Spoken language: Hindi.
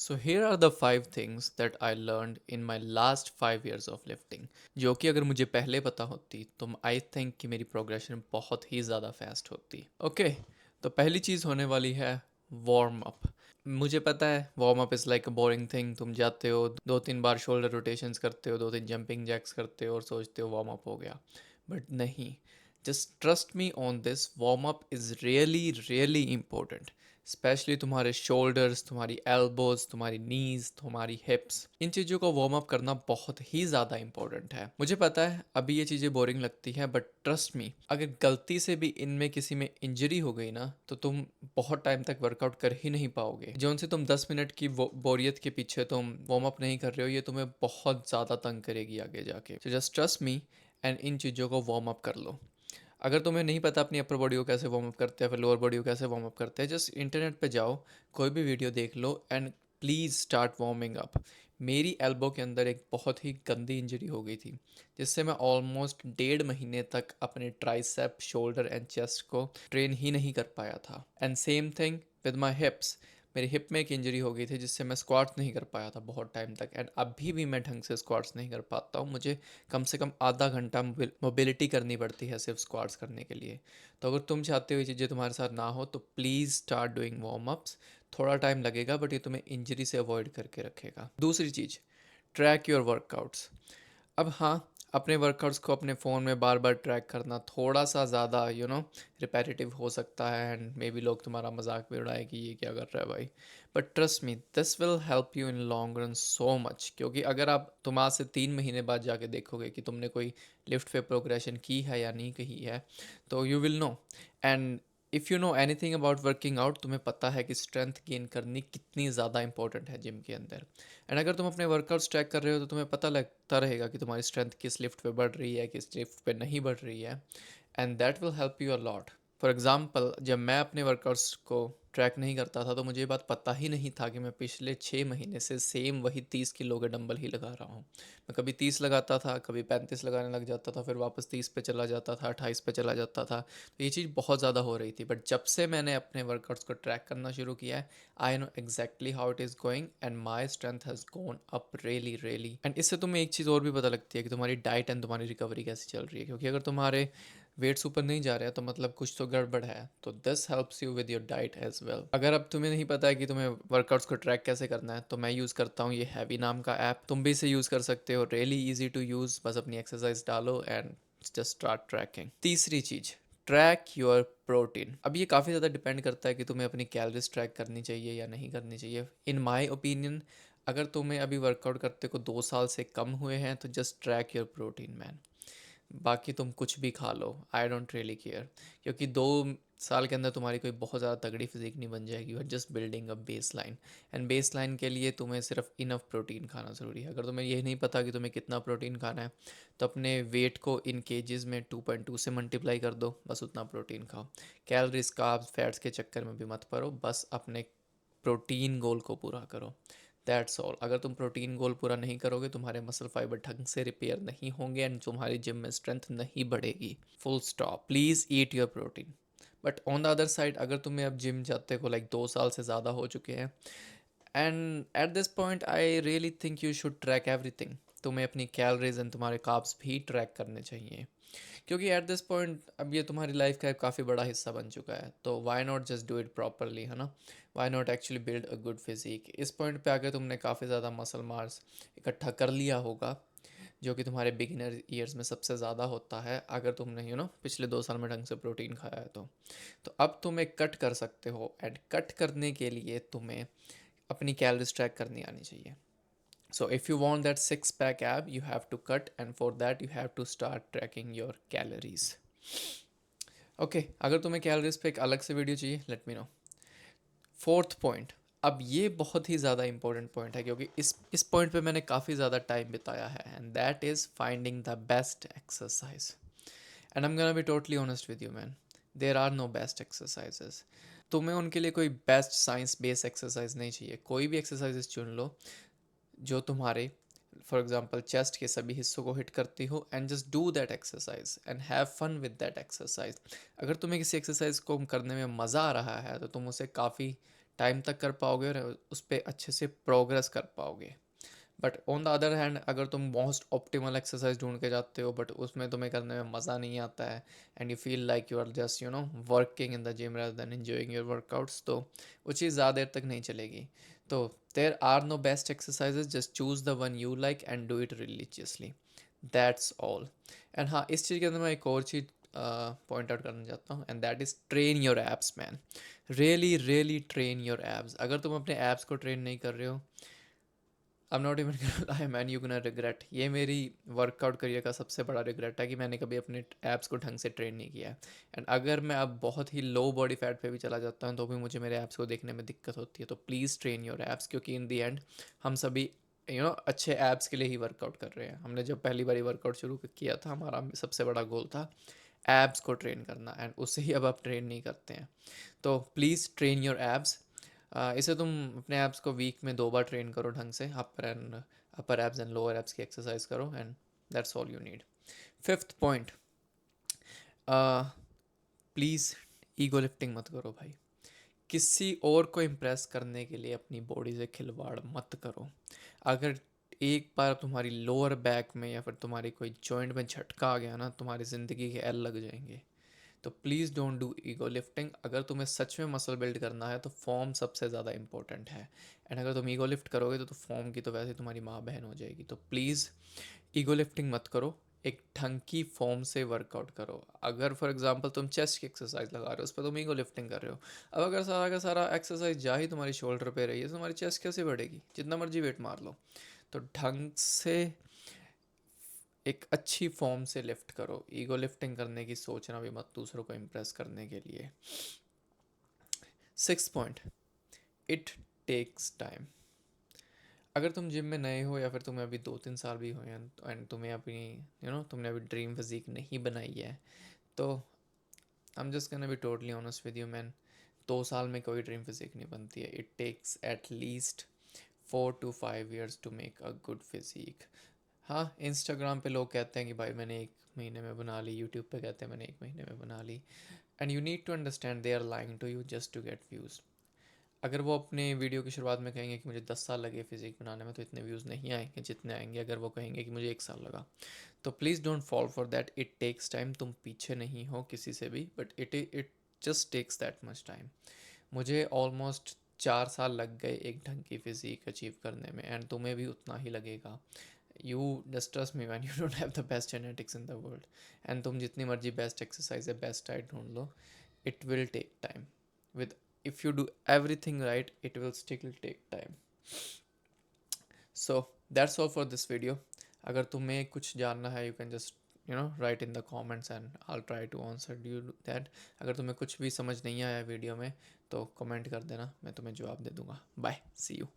So here are the 5 things that I learned in my last 5 years of lifting, जो कि अगर मुझे पहले पता होती तो आई थिंक कि मेरी प्रोग्रेशन बहुत ही ज़्यादा फास्ट होती। ओके, तो पहली चीज़ होने वाली है वार्म अप। मुझे पता है warm up is like a boring thing. तुम जाते हो 2-3 बार शोल्डर रोटेशंस करते हो, 2-3 जंपिंग जैक्स करते हो और सोचते हो वार्म अप हो गया, बट नहीं। Just trust me on this, warm up is really really important. Specially तुम्हारे शोल्डर्स, तुम्हारी एल्बोज, तुम्हारी नीज, तुम्हारी हिप्स, इन चीज़ों को वार्म अप करना बहुत ही ज़्यादा इंपॉर्टेंट है। मुझे पता है अभी ये चीज़ें बोरिंग लगती हैं, बट ट्रस्ट मी, अगर गलती से भी इनमें किसी में इंजरी हो गई ना तो तुम बहुत टाइम तक वर्कआउट कर ही नहीं पाओगे। जो उनसे तुम 10 मिनट की बोरियत के पीछे तुम वार्म अप नहीं कर रहे हो, ये तुम्हें बहुत ज़्यादा तंग करेगी आगे जाके। तो just trust me and in चीज़ों को वार्म अप कर लो। अगर तुम्हें नहीं पता अपनी अपर बॉडी को कैसे वार्म अप करते हैं, फिर लोअर बॉडी को कैसे वार्म अप करते हैं, जस्ट इंटरनेट पे जाओ, कोई भी वीडियो देख लो and please start warming up. मेरी एल्बो के अंदर एक बहुत ही गंदी इंजरी हो गई थी, जिससे मैं ऑलमोस्ट 1.5 महीने तक अपने ट्राइसेप, शोल्डर एंड चेस्ट को ट्रेन ही नहीं कर पाया था। And same thing with my हिप्स। मेरी हिप में एक इंजरी हो गई थी जिससे मैं स्क्वाट्स नहीं कर पाया था बहुत टाइम तक, एंड अभी भी मैं ढंग से स्क्वाट्स नहीं कर पाता हूँ। मुझे कम से कम आधा घंटा मोबिलिटी करनी पड़ती है सिर्फ स्क्वाट्स करने के लिए। तो अगर तुम चाहते हो ये चीज़ें तुम्हारे साथ ना हो तो please start doing warm ups. थोड़ा टाइम लगेगा बट ये तुम्हें इंजरी से अवॉइड करके रखेगा। दूसरी चीज़, ट्रैक योर वर्कआउट्स। अब हाँ, अपने वर्कआउट्स को अपने फ़ोन में बार बार ट्रैक करना थोड़ा सा ज़्यादा रिपेटिटिव हो सकता है, एंड मे बी लोग तुम्हारा मजाक भी उड़ाए कि ये क्या कर रहा है भाई। But trust me, this will help you in long run so much, क्योंकि अगर तुम आज से 3 महीने बाद जाके देखोगे कि तुमने कोई लिफ्ट पे प्रोग्रेशन की है या नहीं की है, तो you will know. And if you know anything about working out, तुम्हें पता है कि स्ट्रेंथ गेन करनी कितनी ज़्यादा इंपॉर्टेंट है जिम के अंदर। एंड अगर तुम अपने वर्कआउट्स ट्रैक कर रहे हो तो तुम्हें पता लगता रहेगा कि तुम्हारी स्ट्रेंथ किस लिफ्ट पे बढ़ रही है, किस लिफ्ट पे नहीं बढ़ रही है, and that will help you a lot. For example, जब मैं अपने वर्कआउट्स को ट्रैक नहीं करता था तो मुझे ये बात पता ही नहीं था कि मैं पिछले 6 महीने से सेम वही 30 किलो के डंबल ही लगा रहा हूँ। मैं कभी 30 लगाता था, कभी 35 लगाने लग जाता था, फिर वापस 30 पे चला जाता था, 28 पे चला जाता था। तो ये चीज़ बहुत ज़्यादा हो रही थी, बट जब से मैंने अपने वर्कआउट्स को ट्रैक करना शुरू किया है, I know exactly how it is going and my strength has gone up really really. And इससे तुम्हें एक चीज़ और भी पता लगती है कि तुम्हारी डाइट एंड तुम्हारी रिकवरी कैसी चल रही है, क्योंकि अगर तुम्हारे वेट्स ऊपर नहीं जा रहे हैं तो मतलब कुछ तो गड़बड़ है। तो this helps you with your diet as well. अगर अब तुम्हें नहीं पता है कि तुम्हें वर्कआउट्स को ट्रैक कैसे करना है, तो मैं यूज़ करता हूँ ये हैवी नाम का ऐप। तुम भी इसे यूज़ कर सकते हो, रियली ईजी टू यूज़। बस अपनी एक्सरसाइज डालो एंड जस्ट स्टार्ट ट्रैकिंग। तीसरी चीज़, ट्रैक योर प्रोटीन। अब ये काफ़ी ज़्यादा डिपेंड करता है कि तुम्हें अपनी कैलोरीज ट्रैक करनी चाहिए या नहीं करनी चाहिए। इन माई ओपिनियन, अगर तुम्हें अभी वर्कआउट करते को 2 साल से कम हुए हैं तो just track your protein man. बाकी तुम कुछ भी खा लो, आई डोंट रियली केयर, क्योंकि 2 साल के अंदर तुम्हारी कोई बहुत ज़्यादा तगड़ी फिजिक नहीं बन जाएगी। You are just building a baseline, and baseline के लिए तुम्हें सिर्फ इनफ प्रोटीन खाना ज़रूरी है। अगर तुम्हें ये नहीं पता कि तुम्हें कितना प्रोटीन खाना है, तो अपने वेट को इन केजेस में 2.2 से मल्टीप्लाई कर दो, बस उतना प्रोटीन खाओ। कैलोरीज, कार्ब्स, फैट्स के चक्कर में भी मत पड़ो, बस अपने प्रोटीन गोल को पूरा करो। That's all. अगर तुम प्रोटीन गोल पूरा नहीं करोगे, तुम्हारे मसल फाइबर ढंग से रिपेयर नहीं होंगे एंड तुम्हारी जिम में स्ट्रेंथ नहीं बढ़ेगी। Full stop. Please eat your protein. But on the other side, अगर तुम्हें अब जिम जाते को लाइक 2 साल से ज़्यादा हो चुके हैं, and at this point I really think you should track everything. तुम्हें अपनी कैलोरीज एंड तुम्हारे कार्ब्स भी ट्रैक करने चाहिए, क्योंकि एट दिस पॉइंट अब ये तुम्हारी लाइफ का एक काफ़ी बड़ा हिस्सा बन चुका है। तो why not just do it properly, है ना। Why not actually build a good physique. इस पॉइंट पे आके तुमने काफ़ी ज़्यादा मसल मास इकट्ठा कर लिया होगा, जो कि तुम्हारे बिगिनर ईयर्स में सबसे ज़्यादा होता है अगर तुमने पिछले 2 साल में ढंग से प्रोटीन खाया है तो अब तुम एक कट कर सकते हो, एंड कट करने के लिए तुम्हें अपनी कैलोरीज ट्रैक करनी आनी चाहिए। So if you want that six pack ab, you have to cut, and for that you have to start tracking your calories. Okay, अगर तुम्हें कैलोरीज पे एक अलग से वीडियो चाहिए, let me know. Fourth point, अब ये बहुत ही ज़्यादा इंपॉर्टेंट पॉइंट है, क्योंकि इस पॉइंट पे मैंने काफ़ी ज़्यादा टाइम बिताया है, and that is finding the best exercise. And I am gonna be totally honest with you man, there are no best exercises. तुम्हें उनके लिए कोई बेस्ट साइंस बेस्ड एक्सरसाइज नहीं चाहिए। कोई भी एक्सरसाइजेस चुन लो जो तुम्हारे फॉर एग्जाम्पल चेस्ट के सभी हिस्सों को हिट करती हो, and just do that exercise and have fun with that exercise. अगर तुम्हें किसी एक्सरसाइज को करने में मज़ा आ रहा है तो तुम उसे काफ़ी टाइम तक कर पाओगे और उस पर अच्छे से प्रोग्रेस कर पाओगे। But on the other hand अगर तुम मोस्ट ऑप्टिमल एक्सरसाइज ढूंढ के जाते हो बट उसमें तुम्हें करने में मज़ा नहीं आता है, and you feel like you are just working in the gym rather than enjoying your workouts, तो वो चीज़ ज़्यादा देर तक नहीं चलेगी। तो there are no best exercises, just choose the one you like and do it religiously, that's all. And हाँ, इस चीज़ के अंदर मैं एक और चीज़ पॉइंट आउट करना चाहता हूँ, and that is train your abs man. Really really train your abs. अगर तुम अपने एब्स को ट्रेन नहीं कर रहे हो, I am not even lie man, you gonna regret. ये मेरी वर्कआउट करियर का सबसे बड़ा रिग्रेट है कि मैंने कभी अपने एब्स को ढंग से ट्रेन नहीं किया है। एंड अगर मैं अब बहुत ही लो बॉडी फैट पे भी चला जाता हूँ तो भी मुझे मेरे एब्स को देखने में दिक्कत होती है। तो प्लीज़ ट्रेन योर एब्स, क्योंकि इन दी एंड हम सभी अच्छे एब्स के लिए ही वर्कआउट कर रहे हैं। हमने जब पहली बारी वर्कआउट शुरू किया था, हमारा सबसे बड़ा गोल था एब्स को ट्रेन करना, एंड उसे ही अब आप ट्रेन नहीं करते हैं। तो प्लीज़ ट्रेन योर एब्स। इसे तुम अपने एब्स को वीक में 2 बार ट्रेन करो ढंग से, अपर एब्स एंड लोअर एब्स की एक्सरसाइज करो, and that's all you need. Fifth point, please ego lifting मत करो भाई। किसी और को इम्प्रेस करने के लिए अपनी बॉडी से खिलवाड़ मत करो। अगर एक बार तुम्हारी लोअर बैक में या फिर तुम्हारी कोई जॉइंट में झटका आ गया ना, तुम्हारी ज़िंदगी के एल लग जाएंगे। तो please don't do ego lifting. अगर तुम्हें सच में मसल बिल्ड करना है तो फॉर्म सबसे ज़्यादा इंपॉर्टेंट है। एंड अगर तुम ईगो लिफ्ट करोगे तो फॉर्म की तो वैसे तुम्हारी माँ बहन हो जाएगी। तो प्लीज़ ईगो लिफ्टिंग मत करो, एक ढंग की फॉर्म से वर्कआउट करो। अगर फॉर एग्जांपल तुम चेस्ट की एक्सरसाइज लगा रहे हो, उस पर तुम ईगो लिफ्टिंग कर रहे हो, अब अगर सारा का सारा एक्सरसाइज जा ही तुम्हारी शोल्डर पे रही है तो तुम्हारी चेस्ट कैसे बढ़ेगी? जितना मर्जी वेट मार लो। तो ढंग से एक अच्छी फॉर्म से लिफ्ट करो। ईगो लिफ्टिंग करने की सोचना भी मत दूसरों को इम्प्रेस करने के लिए। Six point, it takes time. अगर तुम जिम में नए हो या फिर तुम्हें अभी 2-3 साल भी हुए हैं एंड तुम्हें अपनी तुमने अभी ड्रीम फिजिक नहीं बनाई है, तो I am just can be totally honest with you man, 2 साल में कोई ड्रीम फिजिक नहीं बनती है। It takes at least 4 to 5 years to make a good physique. हाँ, इंस्टाग्राम पे लोग कहते हैं कि भाई मैंने 1 महीने में बना ली, यूट्यूब पे कहते हैं मैंने 1 महीने में बना ली, and you need to understand they are lying to you just to get views. अगर वो अपने वीडियो की शुरुआत में कहेंगे कि मुझे 10 साल लगे फिजिक बनाने में, तो इतने व्यूज़ नहीं आएंगे जितने आएंगे अगर वो कहेंगे कि मुझे 1 साल लगा। तो please don't fall for that. It takes time. तुम पीछे नहीं हो किसी से भी, but it just takes that much time. मुझे ऑलमोस्ट 4 साल लग गए एक ढंग की फिजिक अचीव करने में, एंड तुम्हें भी उतना ही लगेगा। You just trust me when you don't have the best genetics in the world. And तुम जितनी मर्जी बेस्ट एक्सरसाइज है, बेस्ट डाइट ढूंढ लो, it will take time. With If you do everything right, it will still take time. So that's all for this video. अगर तुम्हें कुछ जानना है, you can just write in the comments and I'll try to answer you that. अगर तुम्हें कुछ भी समझ नहीं आया वीडियो में तो कमेंट कर देना, मैं तुम्हें जवाब दे दूँगा। Bye, see you.